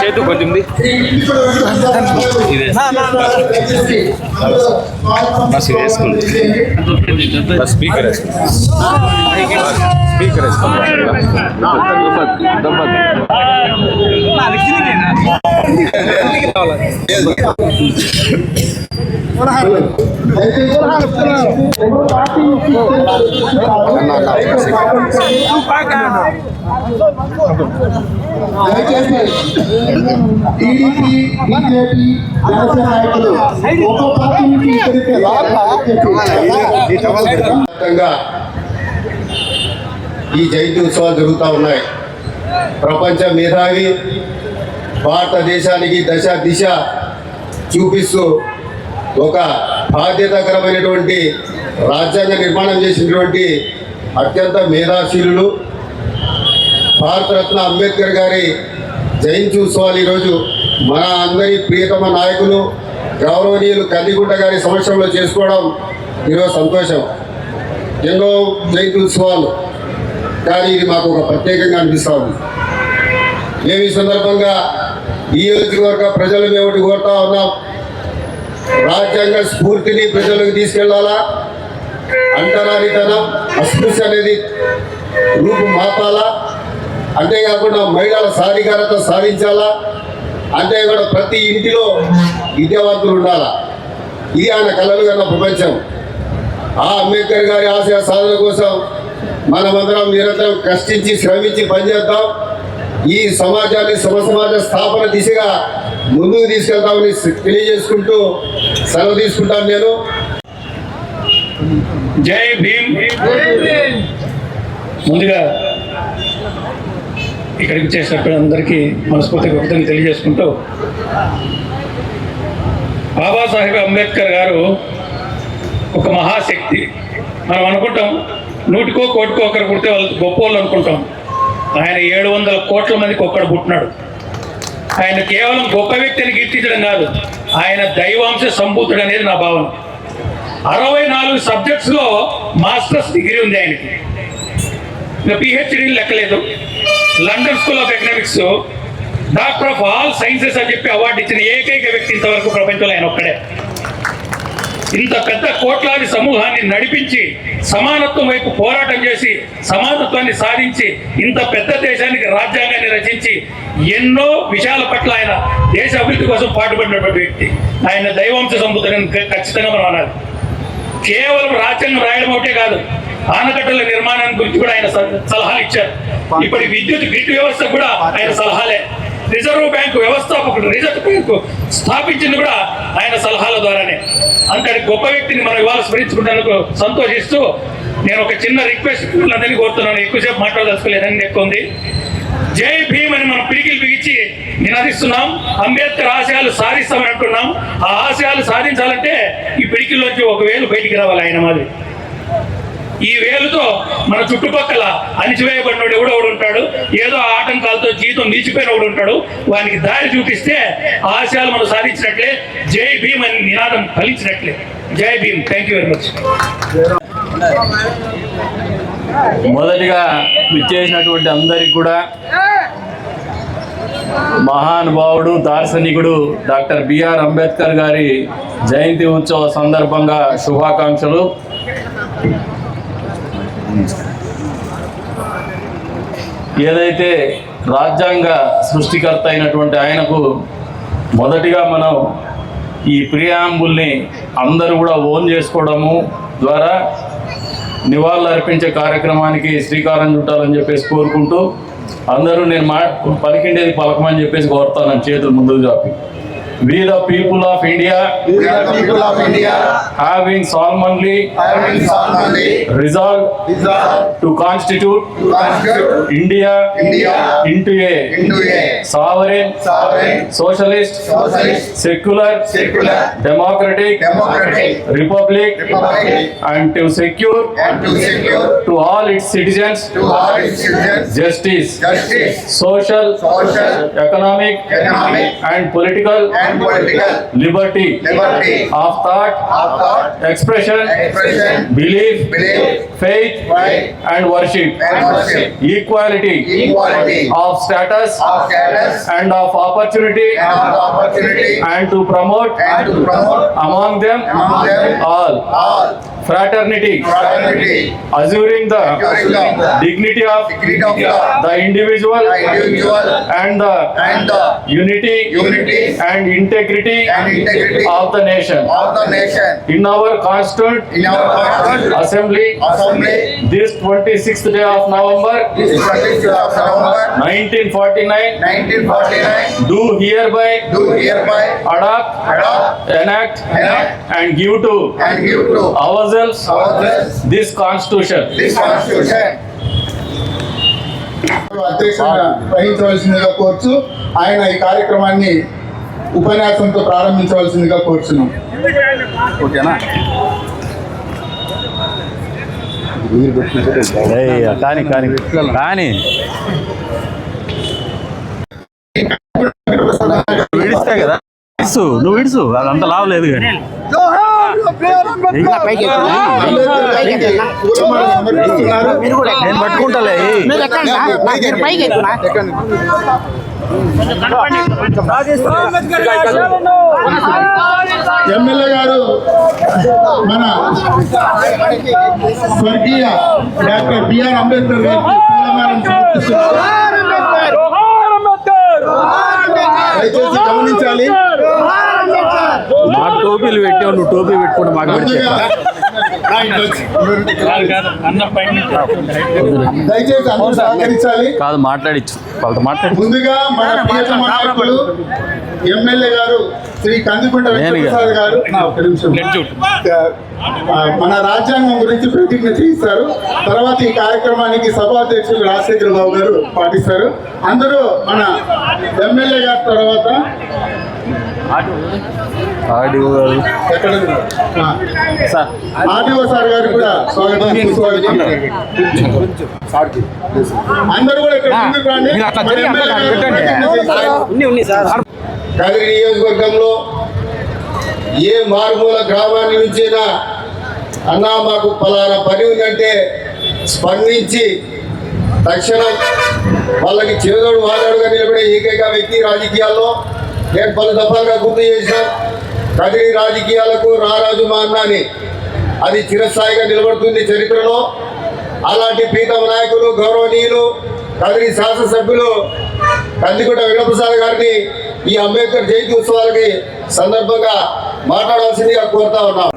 చేతు కొంచెం బస్ వేసుకోండి, బస్ స్పీకర్ వేసుకోండి, స్పీకర్ వేసుకోండి. టీడీపీ, బీజేపీ, జనసేన నాయకులు ఈ జయంతి ఉత్సవాలు జరుగుతూ ఉన్నాయి. ప్రపంచ మేధావి భారతదేశానికి దశ దిశ చూపిస్తూ ఒక బాధ్యతాకరమైనటువంటి రాజ్యాంగ నిర్మాణం చేసినటువంటి అత్యంత మేధాశీలులు భారతరత్న అంబేద్కర్ గారి జయంతి ఉత్సవాలు ఈరోజు మన అందరి ప్రియతమ నాయకులు గౌరవనీయులు కందిగుంట గారి సమక్షంలో చేసుకోవడం ఈరోజు సంతోషం. ఎన్నో జయంతి ఉత్సవాలు, కానీ ఇది మాకు ఒక ప్రత్యేకంగా అనిపిస్తూ ఉంది. మేము ఈ సందర్భంగా ఈ నియోజకవర్గ ప్రజలు మేము ఒకటి కోరుతా ఉన్నాం, రాజ్యాంగ స్ఫూర్తిని ప్రజలకు తీసుకెళ్లాలా, అంటరానితనం అస్పృశ్య అనేది రూపు మాపాలా, అంతేకాకుండా మహిళల సాధికారత సాధించాలా, అంతేకాకుండా ప్రతి ఇంటిలో విద్యావంతులు ఉండాలా. ఇది ఆయన కలలు కన్న ప్రపంచం. ఆ అంబేద్కర్ గారి ఆశయ సాధన కోసం మనమందరం నిరంతరం కష్టించి శ్రమించి పనిచేద్దాం. ఈ సమాజాన్ని సమసమాజ స్థాపన దిశగా ముందుకు తీసుకెళ్తామని తెలియజేసుకుంటూ సెలవు తీసుకుంటాను. నేను జై భీమ్. ముందుగా ఇక్కడికి చేసినప్పుడు అందరికీ మనస్ఫూర్తిగా కృతజ్ఞతలు తెలియజేసుకుంటూ, బాబాసాహెబ్ అంబేద్కర్ గారు ఒక మహాశక్తి. మనం అనుకుంటాం 100కో కోటికో ఒకరు పుడితే వాళ్ళు గొప్ప వాళ్ళు అనుకుంటాం. ఆయన 700 కోట్ల మందికి ఒక్కడు పుట్టినాడు. ఆయన కేవలం గొప్ప వ్యక్తిని కీర్తించడం కాదు, ఆయన దైవాంశ సంభూతుడు అనేది నా భావన. 64 సబ్జెక్ట్స్లో మాస్టర్స్ డిగ్రీ ఉంది ఆయనకి. ఇంకా పిహెచ్డీలు లెక్కలేదు. London school of economics doctor of all sciences అని చెప్పి అవార్డు ఇచ్చిన ఏకైక వ్యక్తి ఇంతవరకు ప్రపంచంలో ఆయన ఒక్కడే. ఇంత పెద్ద కోట్లాది సమూహాన్ని నడిపించి సమానత్వం వైపు పోరాటం చేసి సమానత్వాన్ని సాధించి ఇంత పెద్ద దేశానికి రాజ్యాంగాన్ని రచించి ఎన్నో విషయాల పట్ల ఆయన దేశ అభివృద్ధి కోసం పాటుపడినటువంటి వ్యక్తి. ఆయన దైవాంశ సంబుద్ధుడని ఖచ్చితంగా మనం అనాలి. కేవలం రాజ్యాంగం రాయడం ఒకటే కాదు, ఆనకట్టల నిర్మాణాన్ని గురించి కూడా ఆయన సలహాలు ఇచ్చారు. ఇప్పటి విద్యుత్ గ్రిడ్ వ్యవస్థ కూడా ఆయన సలహాలే. రిజర్వ్ బ్యాంకు వ్యవస్థాపకుడు రిజర్వ్ బ్యాంకు స్థాపించింది కూడా ఆయన సలహాల ద్వారానే. అంతటి గొప్ప వ్యక్తిని మనం ఇవాళ స్మరించుకున్నందుకు సంతోషిస్తూ నేను ఒక చిన్న రిక్వెస్ట్ అందరినీ కోరుతున్నాను. ఎక్కువసేపు మాట్లాడదలుచుకోలేదని ఎక్కువ ఉంది. జై భీమ్ అని మనం పిడికిలు బిగించి నినదిస్తున్నాం. అంబేద్కర్ ఆశయాలు సాధిస్తామని అంటున్నాం. ఆ ఆశయాలు సాధించాలంటే ఈ పిడికిల్లోంచి ఒక వేలు బయటికి రావాలి ఆయన మాదిరి. ఈ వేలుతో మన చుట్టుపక్కల అణిచివేయబడినోడు ఎవడోడు ఉంటాడు, ఏదో ఆటంకాలతో జీవితం నిలిచిపోయిన వాడు ఉంటాడు. వానికి దారి చూపిస్తే ఆశయాలు మనం సాధించినట్లే, జై భీమ్ అని నినాదం ఫలించినట్లే. జై Bhim. Thank you very much. మొదటిగా విచ్చేసినటువంటి అందరికి కూడా మహానుభావుడు దార్శనికుడు డాక్టర్ బిఆర్ అంబేద్కర్ గారి జయంతి ఉత్సవ సందర్భంగా శుభాకాంక్షలు. ఏదైతే రాజ్యాంగ సృష్టికర్త అయినటువంటి ఆయనకు మొదటిగా మనం ఈ ప్రియాంబుల్ని అందరూ కూడా ఓన్ చేసుకోవడము ద్వారా నివాళులు అర్పించే కార్యక్రమానికి శ్రీకారం చుట్టాలని చెప్పేసి కోరుకుంటూ, అందరూ నేను పలికిండేది పలకమని చెప్పేసి కోరుతాను చేతులు ముందుకు చాపి. We the people of India, having solemnly resolved to constitute India into a sovereign, socialist, secular, democratic republic, and to secure to all its citizens justice, social, economic, and political and political liberty liberty of thought, expression, belief, faith, and worship, equality of status and of opportunity, and to promote among them all fraternity, assuring the dignity of the individual and the unity and integrity of the nation. In our Constituent Assembly, this 26th day of November 1949, do hereby adopt, enact, and give to ourselves this Constitution. అధ్యక్షత వహించవలసిందిగా కోరుచు ఆయన ఈ కార్యక్రమాన్ని ఉపన్యాసంతో ప్రారంభించవలసిందిగా కోరుచున్నాం. ఓకేనా? కానీ విడిస్తే కదా నువ్వు విడుసు అదంతా లావలేదు కానీ నేను పట్టుకుంటాలే. ఎమ్మెల్యే గారు మన స్వర్గీయ డాక్టర్ బిఆర్ అంబేద్కర్ గారికి పూలమాలను సమర్పిస్తున్నారు. దయచేసి గమనించాలి. మాకు టోపీలు పెట్టావు, నువ్వు టోపీ పెట్టుకుంటే మాకు పెడితే దయచేసి అందరూ సహకరించాలి. కాదు మాట్లాడిచ్చు వాళ్ళతో మాట్లాడి. ముందుగా మన ప్రియతమ నాయకులు ఎమ్మెల్యే గారు శ్రీ కందికుంట వెంకటప్రసాద్ గారు మన రాజ్యాంగం గురించి ప్రతిజ్ఞ చేయిస్తారు. తర్వాత ఈ కార్యక్రమానికి సభాధ్యక్షులు రాజశేఖర బాబు గారు పాటిస్తారు. అందరూ మన ఎమ్మెల్యే గారి తర్వాత ఆడియో గారు ఆర్డీఓ సార్ గారు కూడా స్వాగతం. అందరూ కూడా ఇక్కడ ముందుకు రండి. మన ఎమ్మెల్యే గారు ప్రతిజ్ఞ చేస్తారు. కదిరి నియోజకవర్గంలో ఏ మారుమూల గ్రామాన్ని నుంచైనా అన్నా మాకు పలానా పని ఉందంటే స్పందించి తక్షణం వాళ్ళకి చేదోడు వాదోడుగా నిలబడే ఏకైక వ్యక్తి రాజకీయాల్లో నేను పలు దఫాలుగా గుర్తు చేశాం. కదిరి రాజకీయాలకు రారాజు మా అన్న అని అది చిరస్థాయిగా నిలబడుతుంది చరిత్రలో. అలాంటి ప్రీతమ నాయకులు గౌరవనీయులు కదిరి శాసనసభ్యులు కందికుంట వెంకటప్రసాద్ గారిని ఈ అంబేద్కర్ జయంతి ఉత్సవాలకి సందర్భంగా మాట్లాడాల్సిందిగా కోరుతా ఉన్నాం.